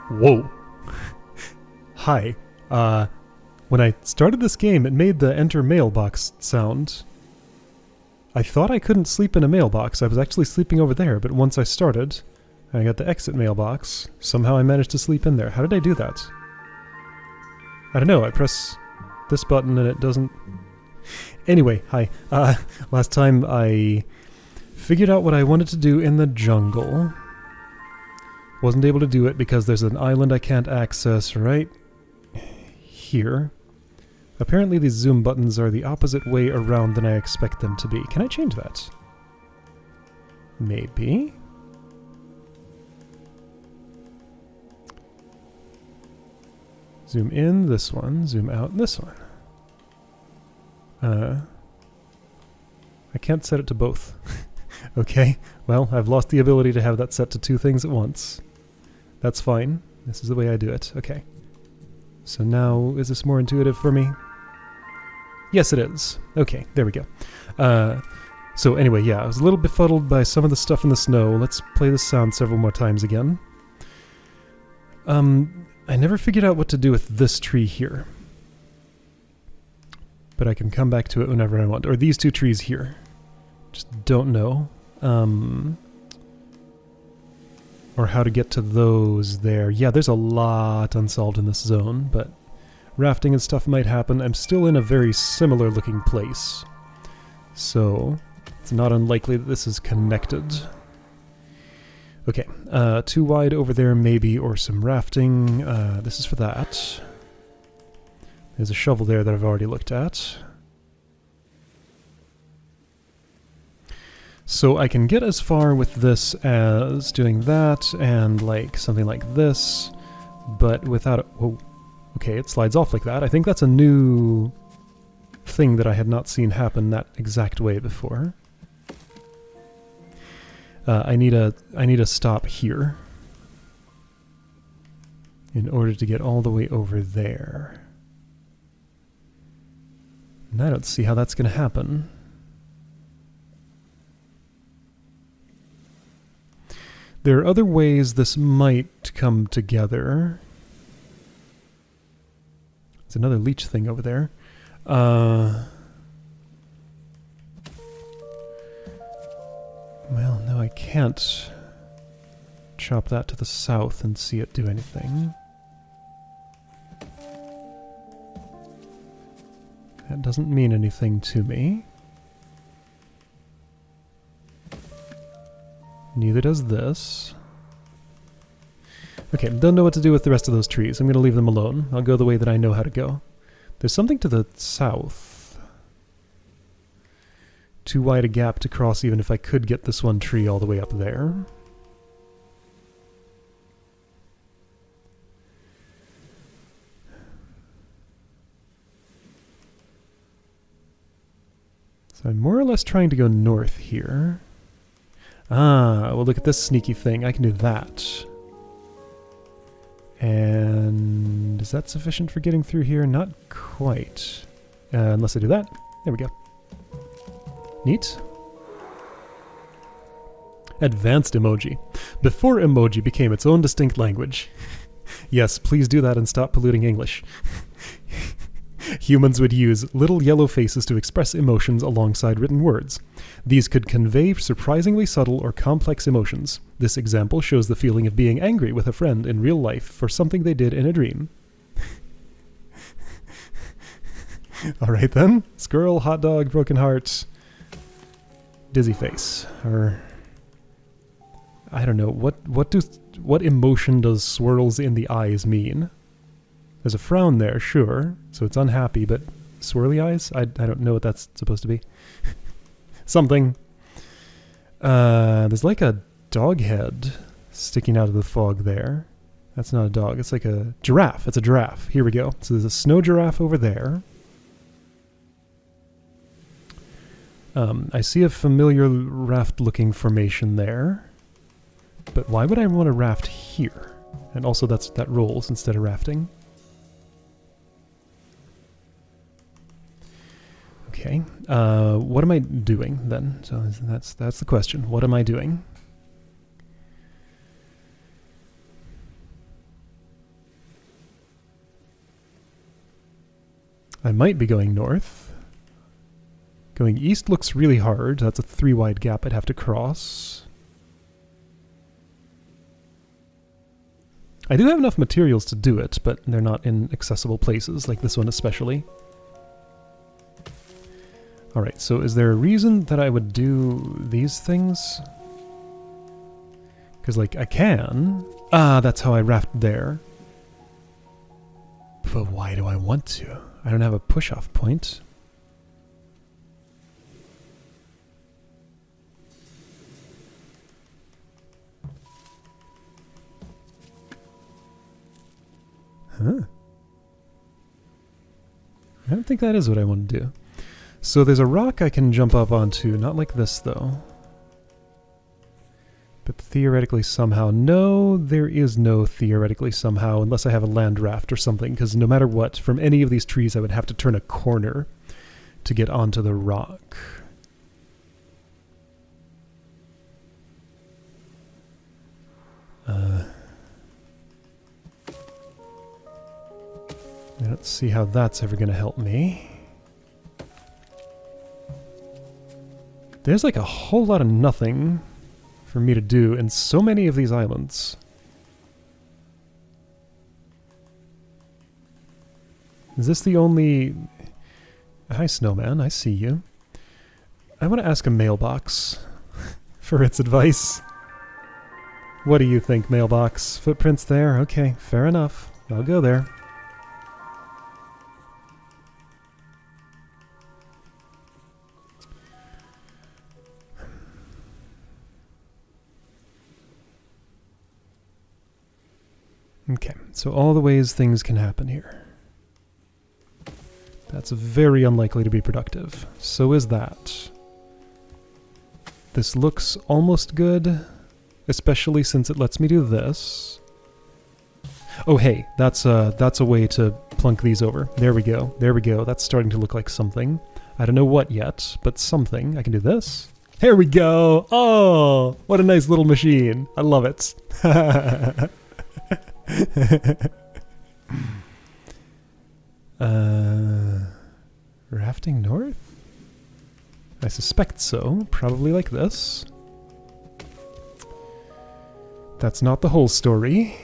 Whoa. Hi. When I started this game, it made the enter mailbox sound. I thought I couldn't sleep in a mailbox. I was actually sleeping over there, but once I started, I got the exit mailbox. Somehow I managed to sleep in there. How did I do that? I don't know. I press this button and it doesn't... Anyway, hi. Last time I figured out what I wanted to do in the jungle. Wasn't able to do it because there's an island I can't access right here. Apparently these zoom buttons are the opposite way around than I expect them to be. Can I change that? Maybe. Zoom in this one, zoom out this one. I can't set it to both. Okay, well, I've lost the ability to have that set to two things at once. That's fine. This is the way I do it. Okay. So now, is this more intuitive for me? Yes, it is. Okay, there we go. So anyway, yeah, I was a little befuddled by some of the stuff in the snow. Let's play this sound several more times again. I never figured out what to do with this tree here. But I can come back to it whenever I want. Or these two trees here. Just don't know. Or how to get to those there. Yeah, there's a lot unsolved in this zone, but rafting and stuff might happen. I'm still in a very similar looking place. So, it's not unlikely that this is connected. Okay, too wide over there maybe, or some rafting. This is for that. There's a shovel there that I've already looked at. So I can get as far with this as doing that and like something like this, but without it. Whoa. Okay, it slides off like that. I think that's a new thing that I had not seen happen that exact way before. I need a stop here in order to get all the way over there. And I don't see how that's going to happen. There are other ways this might come together. There's another leech thing over there. Well, no, I can't chop that to the south and see it do anything. That doesn't mean anything to me. Neither does this. Okay, don't know what to do with the rest of those trees. I'm going to leave them alone. I'll go the way that I know how to go. There's something to the south. Too wide a gap to cross even if I could get this one tree all the way up there. So I'm more or less trying to go north here. Ah, well look at this sneaky thing. I can do that. And is that sufficient for getting through here? Not quite. Unless I do that. There we go. Neat. Advanced emoji. Before emoji became its own distinct language. Yes, please do that and stop polluting English. Humans would use little yellow faces to express emotions alongside written words. These could convey surprisingly subtle or complex emotions. This example shows the feeling of being angry with a friend in real life for something they did in a dream. Alright then. Squirrel, hot dog, broken heart, dizzy face. Or I don't know. What emotion does swirls in the eyes mean? There's a frown there, sure, so it's unhappy, but swirly eyes? I don't know what that's supposed to be. Something. There's like a dog head sticking out of the fog there. That's not a dog, it's like a giraffe. It's a giraffe. Here we go. So there's a snow giraffe over there. I see a familiar raft-looking formation there. But why would I want to raft here? And also that rolls instead of rafting. Okay, what am I doing then? So that's the question. What am I doing? I might be going north. Going east looks really hard. That's a 3 wide gap I'd have to cross. I do have enough materials to do it, but they're not in accessible places, like this one especially. Alright, so is there a reason that I would do these things? Because, like, I can. Ah, that's how I raft there. But why do I want to? I don't have a push-off point. Huh. I don't think that is what I want to do. So there's a rock I can jump up onto, not like this though. But theoretically somehow. No, there is no theoretically somehow, unless I have a land raft or something, because no matter what, from any of these trees I would have to turn a corner to get onto the rock. I don't see how that's ever going to help me. There's like a whole lot of nothing for me to do in so many of these islands. Is this the only... Hi, Snowman, I see you. I want to ask a mailbox for its advice. What do you think, mailbox? Footprints there? Okay, fair enough. I'll go there. Okay, so all the ways things can happen here. That's very unlikely to be productive. So is that. This looks almost good, especially since it lets me do this. Oh hey, that's a way to plunk these over. There we go, there we go. That's starting to look like something. I don't know what yet, but something. I can do this. Here we go! Oh, what a nice little machine. I love it. Rafting north? I suspect so. Probably like this. That's not the whole story.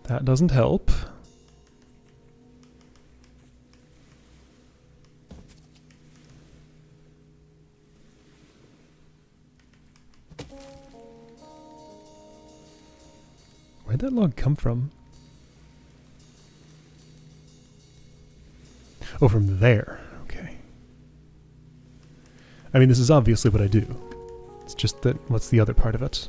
That doesn't help. Where'd that log come from? Oh, from there. Okay. I mean, this is obviously what I do. It's just that, what's the other part of it?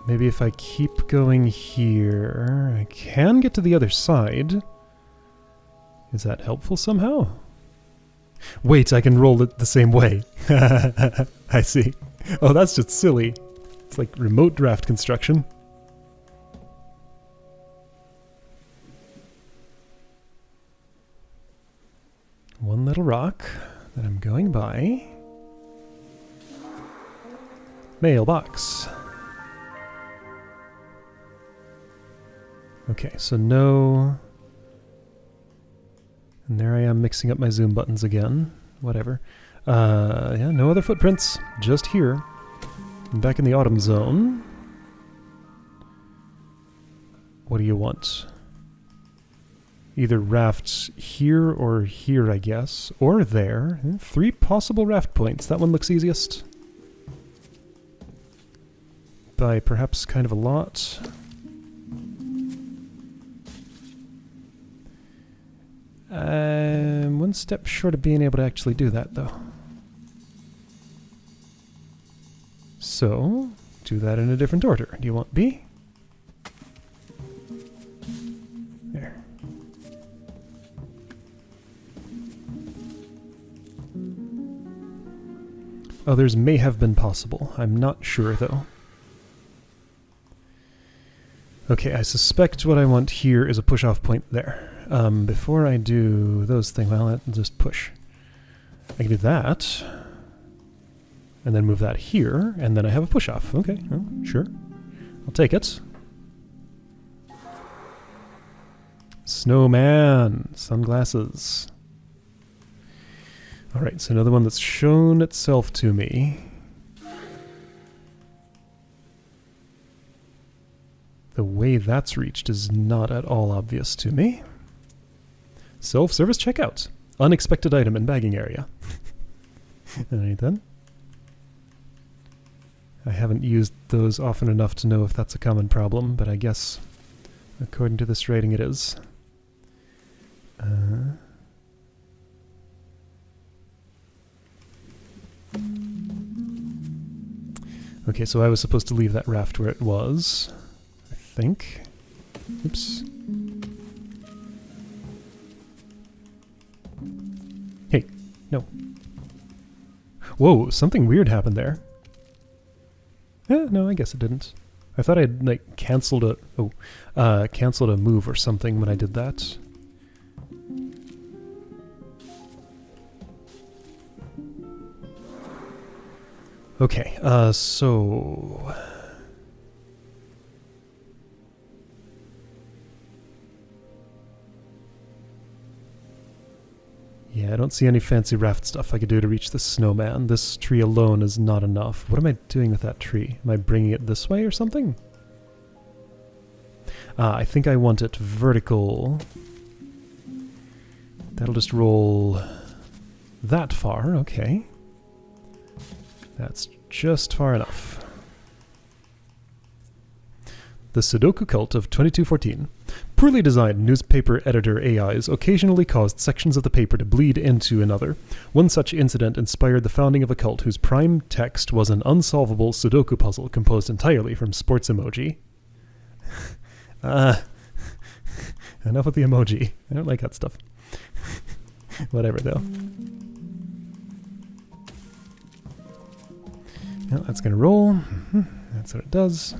Maybe if I keep going here, I can get to the other side. Is that helpful somehow? Wait, I can roll it the same way. I see. Oh, that's just silly. It's like remote draft construction. One little rock that I'm going by. Mailbox. Okay, so no... And there I am mixing up my zoom buttons again. Whatever. Yeah, no other footprints. Just here. I'm back in the autumn zone. What do you want? Either rafts here or here, I guess. Or there. 3 possible raft points. That one looks easiest. By perhaps kind of a lot. I'm one step short of being able to actually do that, though. So, do that in a different order. Do you want B? There. Others may have been possible. I'm not sure, though. Okay, I suspect what I want here is a push-off point there. Before I do those things, well, I'll just push. I can do that. and then move that here, and then I have a push-off. Okay, well, sure. I'll take it. Snowman! Sunglasses. Alright, so another one that's shown itself to me. The way that's reached is not at all obvious to me. Self-service checkout. Unexpected item in bagging area. Alright then. I haven't used those often enough to know if that's a common problem, but I guess according to this rating it is. Okay, so I was supposed to leave that raft where it was, I think. Oops. Hey, no. Whoa, something weird happened there. No, I guess it didn't. I thought I'd, like, canceled a move or something when I did that. Okay, so... Yeah, I don't see any fancy raft stuff I could do to reach the snowman. This tree alone is not enough. What am I doing with that tree? Am I bringing it this way or something? I think I want it vertical. That'll just roll that far, okay. That's just far enough. The Sudoku cult of 2214. Poorly designed newspaper editor AIs occasionally caused sections of the paper to bleed into another. One such incident inspired the founding of a cult whose prime text was an unsolvable Sudoku puzzle composed entirely from sports emoji. Enough with the emoji. I don't like that stuff. Whatever, though. Well, that's going to roll. That's what it does.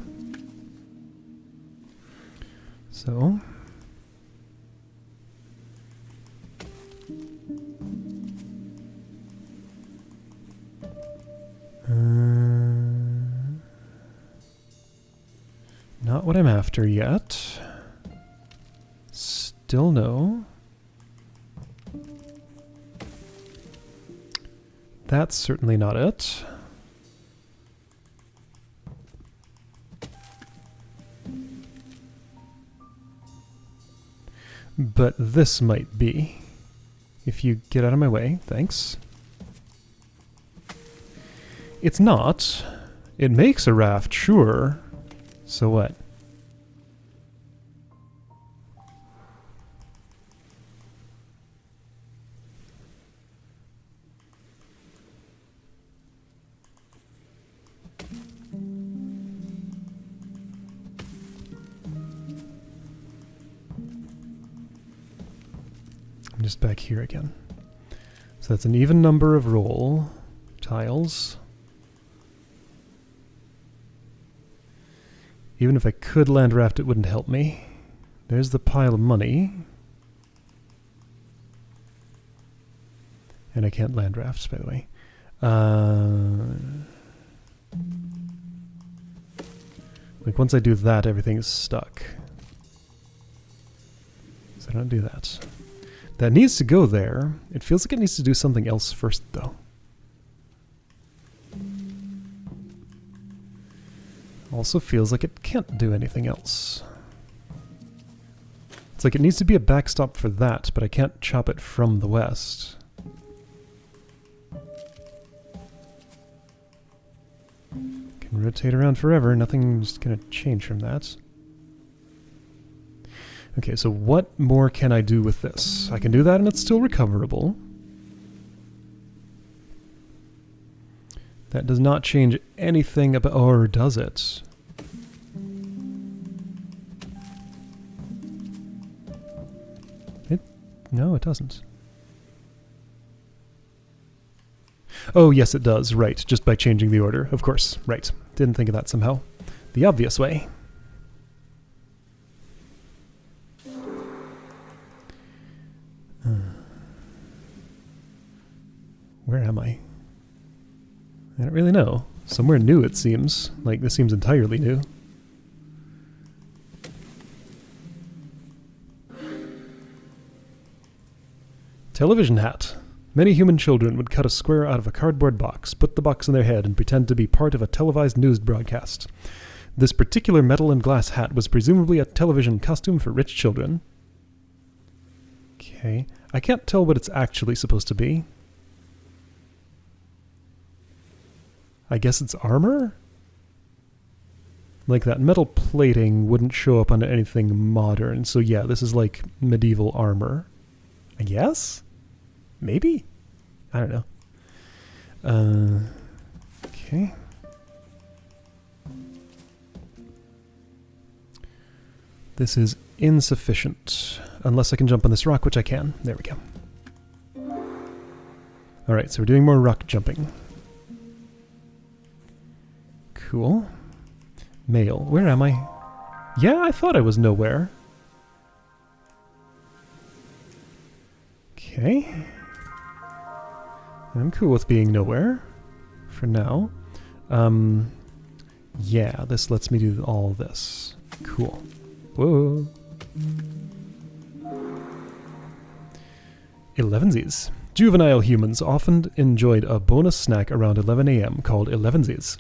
So... not what I'm after yet. Still no. That's certainly not it. But this might be. If you get out of my way, thanks. It's not. It makes a raft, sure. So what? I'm just back here again. So that's an even number of roll tiles. Even if I could land raft, it wouldn't help me. There's the pile of money. And I can't land rafts, by the way. Like, once I do that, everything is stuck. So I don't do that. That needs to go there. It feels like it needs to do something else first, though. Also feels like it can't do anything else. It's like it needs to be a backstop for that, but I can't chop it from the west. Can rotate around forever, nothing's gonna change from that. Okay, so what more can I do with this? I can do that and it's still recoverable. That does not change anything about... or does it? No, it doesn't. Oh, yes, it does. Right, just by changing the order. Of course, right. Didn't think of that somehow. The obvious way. Where am I? I don't really know. Somewhere new, it seems. Like, this seems entirely new. Television hat. Many human children would cut a square out of a cardboard box, put the box in their head, and pretend to be part of a televised news broadcast. This particular metal and glass hat was presumably a television costume for rich children. Okay. I can't tell what it's actually supposed to be. I guess it's armor? Like, that metal plating wouldn't show up on anything modern, so yeah, this is like medieval armor. I guess? Maybe? I don't know. Okay. This is insufficient. Unless I can jump on this rock, which I can. There we go. Alright, so we're doing more rock jumping. Cool. Mail. Where am I? Yeah, I thought I was nowhere. Okay. I'm cool with being nowhere. For now. Yeah, this lets me do all this. Cool. Whoa. 11sies. Juvenile humans often enjoyed a bonus snack around 11 a.m. called 11sies.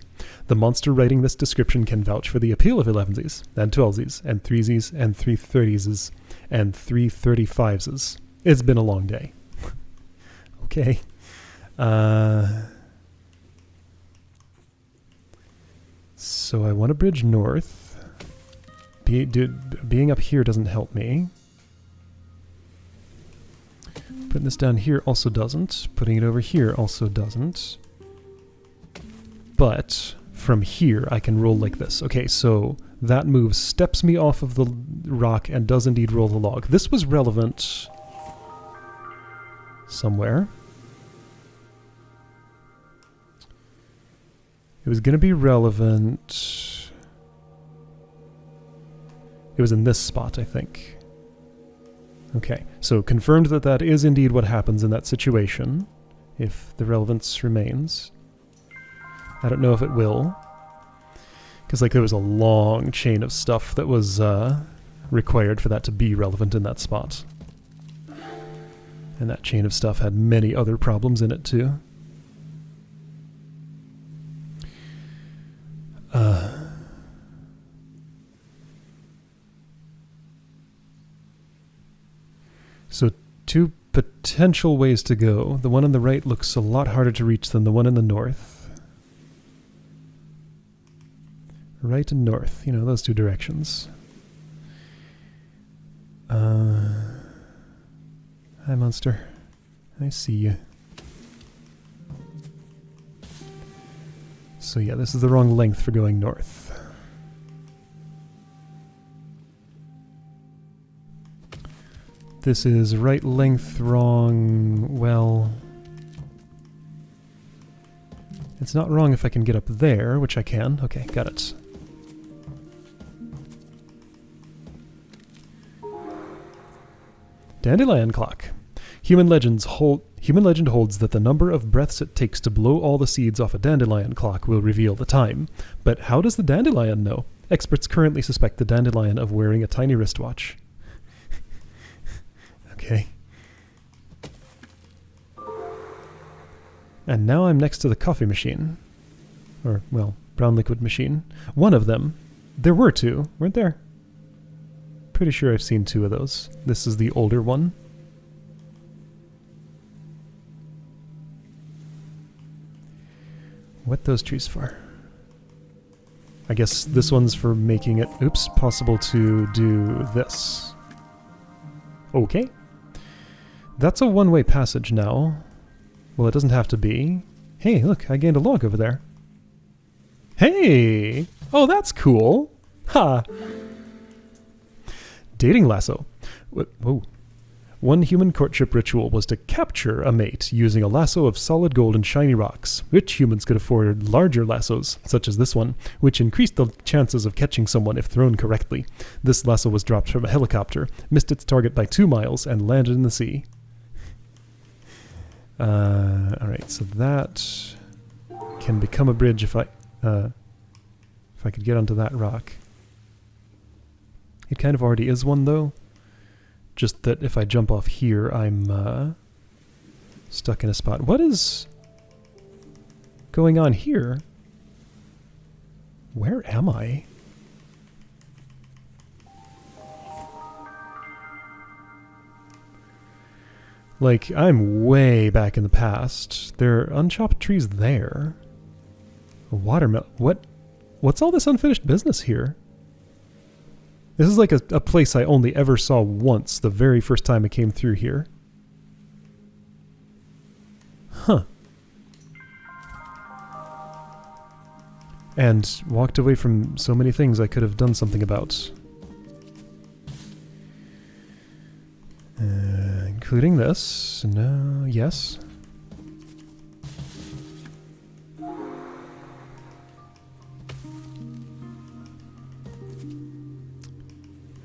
The monster writing this description can vouch for the appeal of 11sies, and 12sies, and 3sies, and 330s, and 335s. It's been a long day. Okay. So I want to bridge north. Being up here doesn't help me. Putting this down here also doesn't. Putting it over here also doesn't. But from here I can roll like this. Okay, so that move steps me off of the rock and does indeed roll the log. This was relevant somewhere. It was going to be relevant. It was in this spot, I think. Okay, so confirmed that that is indeed what happens in that situation, if the relevance remains. I don't know if it will. Because, like, there was a long chain of stuff that was required for that to be relevant in that spot. And that chain of stuff had many other problems in it, too. So two potential ways to go. The one on the right looks a lot harder to reach than the one in the north. Right and north, you know, those two directions. Hi, monster. I see you. So yeah, this is the wrong length for going north. This is right length, wrong, well... It's not wrong if I can get up there, which I can. Okay, got it. Dandelion clock. Human legend holds that the number of breaths it takes to blow all the seeds off a dandelion clock will reveal the time. But how does the dandelion know? Experts currently suspect the dandelion of wearing a tiny wristwatch. Okay. And now I'm next to the coffee machine. Or, well, brown liquid machine. One of them. There were two, weren't there? Pretty sure I've seen two of those. This is the older one. What those trees for? I guess this one's for making it, oops, possible to do this. Okay. That's a one-way passage now. Well, it doesn't have to be. Hey, look, I gained a log over there. Hey! Oh, that's cool! Ha! Dating lasso. Whoa. One human courtship ritual was to capture a mate using a lasso of solid gold and shiny rocks. Rich humans could afford larger lassos, such as this one, which increased the chances of catching someone if thrown correctly. This lasso was dropped from a helicopter, missed its target by 2 miles, and landed in the sea. Alright, so that can become a bridge if I could get onto that rock. It kind of already is one, though. Just that if I jump off here, I'm stuck in a spot. What is going on here? Where am I? Like, I'm way back in the past. There are unchopped trees there. A watermelon. What's all this unfinished business here? This is like a place I only ever saw once, the very first time I came through here. Huh. And walked away from so many things I could have done something about. Including this. No, yes.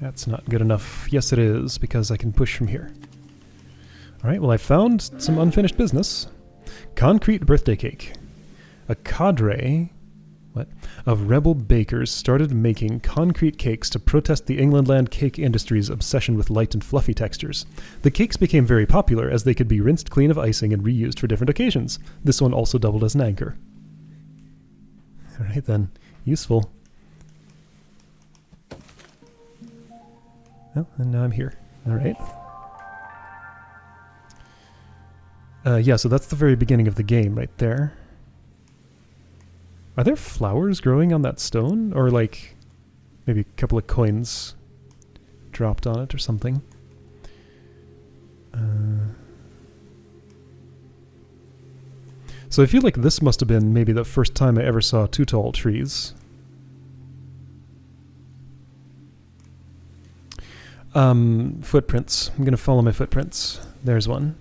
That's not good enough. Yes, it is, because I can push from here. Alright, well, I found some unfinished business. Concrete birthday cake. A cadre of rebel bakers started making concrete cakes to protest the Englandland cake industry's obsession with light and fluffy textures. The cakes became very popular as they could be rinsed clean of icing and reused for different occasions. This one also doubled as an anchor. Alright then, useful. Well, and now I'm here. Alright. Yeah, so that's the very beginning of the game right there. Are there flowers growing on that stone? Or like maybe a couple of coins dropped on it or something? So I feel like this must have been maybe the first time I ever saw two tall trees. Footprints. I'm gonna follow my footprints. There's one.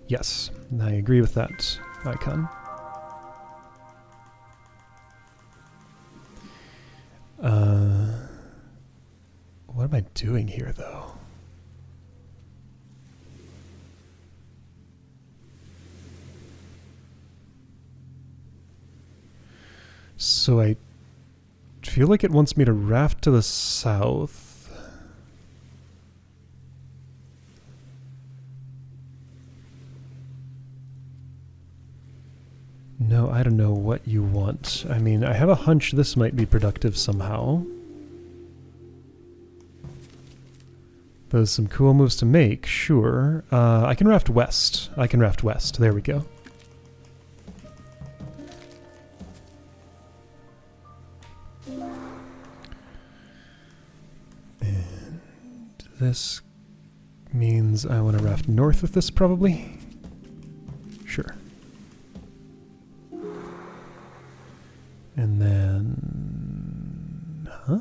Yes, I agree with that icon. What am I doing here, though? So I feel like it wants me to raft to the south. No, I don't know what you want. I mean, I have a hunch this might be productive somehow. There's some cool moves to make, sure. I can raft west. I can raft west. There we go. And this means I want to raft north with this, probably. Sure. And then... Huh?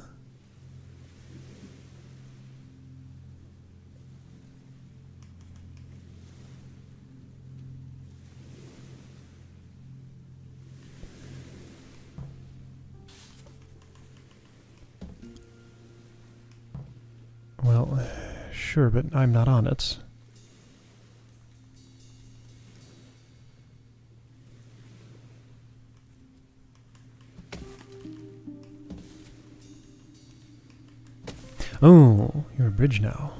Well, sure, but I'm not on it. Oh, you're a bridge now.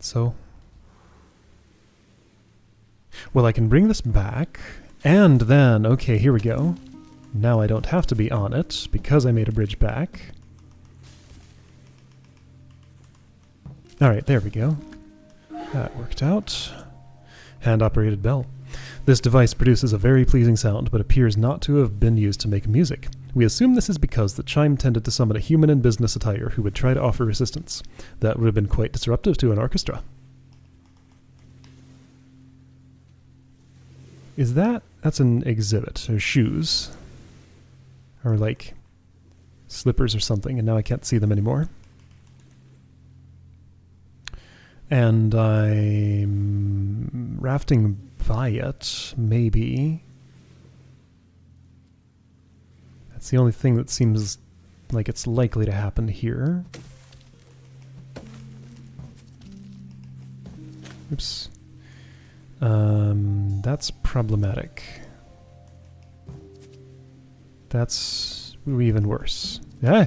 So? Well, I can bring this back, and then, okay, here we go. Now I don't have to be on it, because I made a bridge back. Alright, there we go. That worked out. Hand-operated bell. This device produces a very pleasing sound, but appears not to have been used to make music. We assume this is because the chime tended to summon a human in business attire who would try to offer resistance. That would have been quite disruptive to an orchestra. Is that... That's an exhibit, or shoes. Or like slippers or something, and now I can't see them anymore. And I'm rafting by it, maybe. That's the only thing that seems like it's likely to happen here. Oops. That's problematic. That's even worse. Yeah.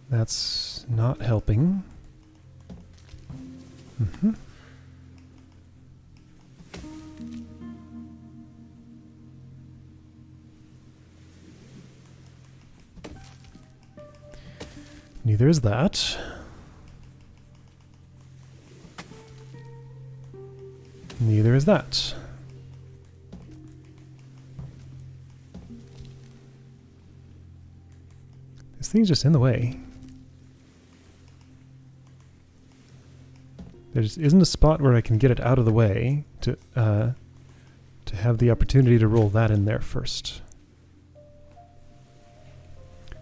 That's not helping. Mm-hmm. Neither is that. Neither is that. This thing's just in the way. There just isn't a spot where I can get it out of the way to have the opportunity to roll that in there first.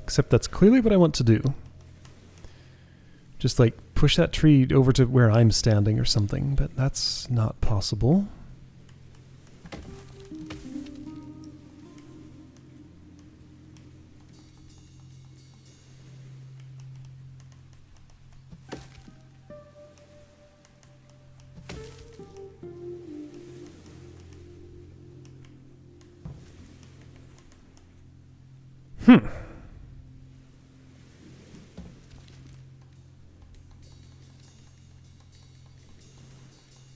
Except that's clearly what I want to do. Just like push that tree over to where I'm standing or something, but that's not possible.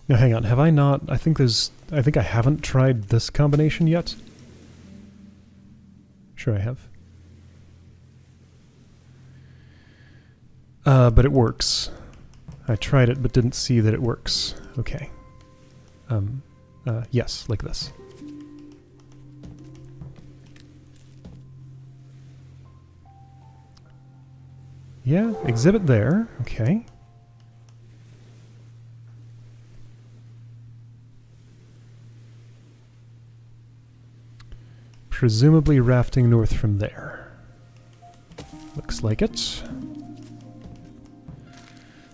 Now hang on, have I not... I think I haven't tried this combination yet. Sure I have. But it works. I tried it but didn't see that it works. Okay. Yes, like this. Yeah, exhibit there. Okay. Presumably rafting north from there. Looks like it.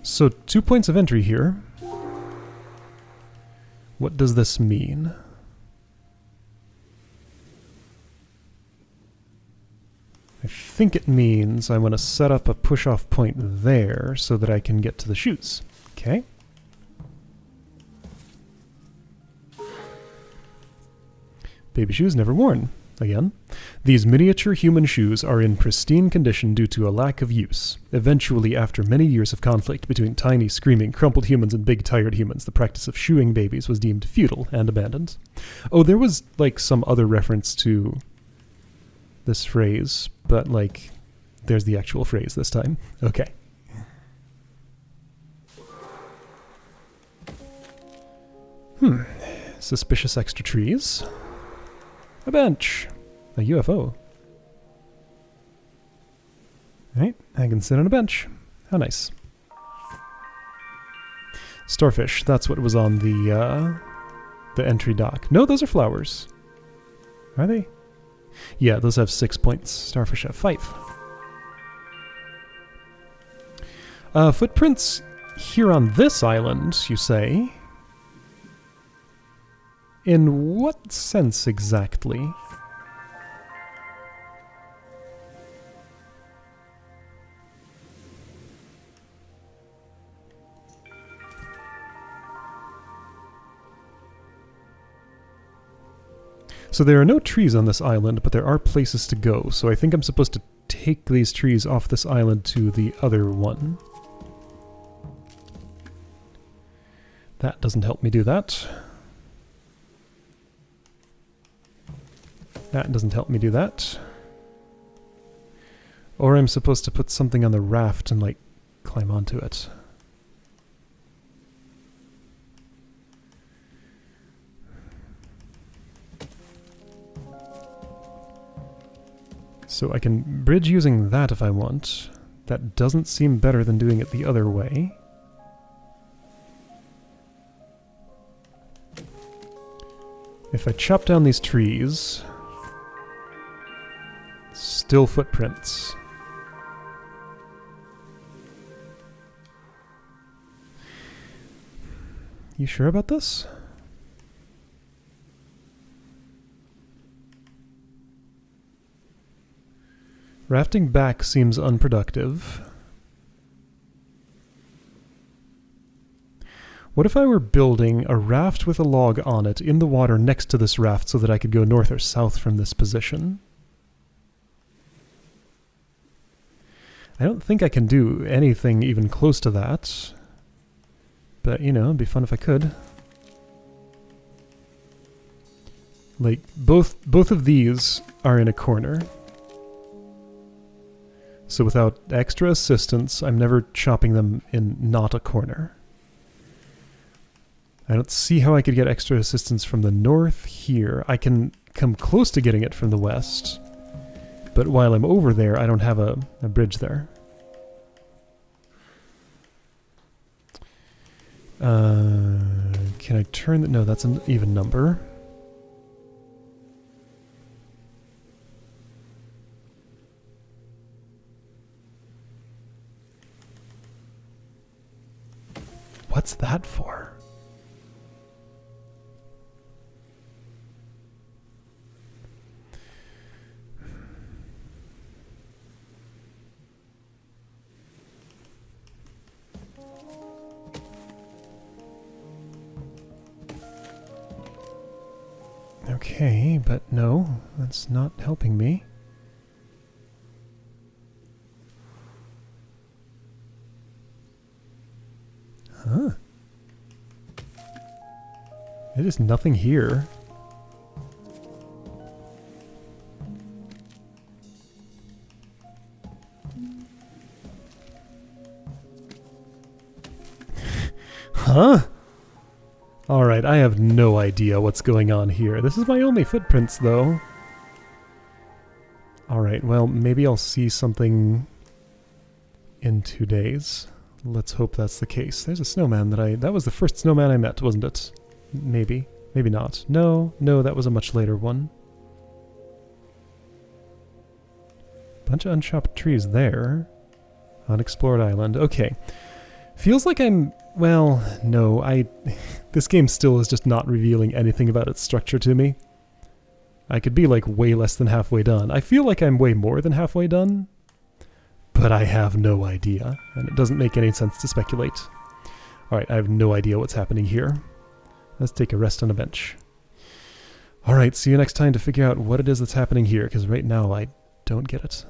So 2 points of entry here. What does this mean? I think it means I want to set up a push-off point there so that I can get to the shoes. Okay. Baby shoes never worn. Again. These miniature human shoes are in pristine condition due to a lack of use. Eventually, after many years of conflict between tiny, screaming, crumpled humans and big, tired humans, the practice of shoeing babies was deemed futile and abandoned. Oh, there was, like, some other reference to this phrase, but, like, there's the actual phrase this time. Okay. Suspicious extra trees. A bench. A UFO. Alright, I can sit on a bench. How nice. Starfish, that's what was on the entry dock. No, those are flowers. Are they? Yeah, those have 6 points. Starfish have 5. Footprints here on this island, you say? In what sense exactly? So there are no trees on this island, but there are places to go. So I think I'm supposed to take these trees off this island to the other one. That doesn't help me do that. That doesn't help me do that. Or I'm supposed to put something on the raft and, like, climb onto it. So I can bridge using that if I want. That doesn't seem better than doing it the other way. If I chop down these trees... Still footprints. You sure about this? Rafting back seems unproductive, What if I were building a raft with a log on it in the water next to this raft so that I could go north or south from this position? I don't think I can do anything even close to that. But, you know, it'd be fun if I could. Like, both of these are in a corner. So without extra assistance, I'm never chopping them in not a corner. I don't see how I could get extra assistance from the north here. I can come close to getting it from the west. But while I'm over there, I don't have a bridge there. Can I turn that? No, that's an even number. What's that for? Okay, but no, that's not helping me. Huh. There's just nothing here. Huh? Alright, I have no idea what's going on here. This is my only footprints, though. Alright, well, maybe I'll see something in 2 days. Let's hope that's the case. There's a snowman that was the first snowman I met, wasn't it? Maybe. Maybe not. No, that was a much later one. Bunch of unchopped trees there. Unexplored island. Okay. Feels like I'm... Well, no, this game still is just not revealing anything about its structure to me. I could be like way less than halfway done. I feel like I'm way more than halfway done, but I have no idea, and it doesn't make any sense to speculate. Alright, I have no idea what's happening here. Let's take a rest on a bench. Alright, see you next time to figure out what it is that's happening here, because right now I don't get it.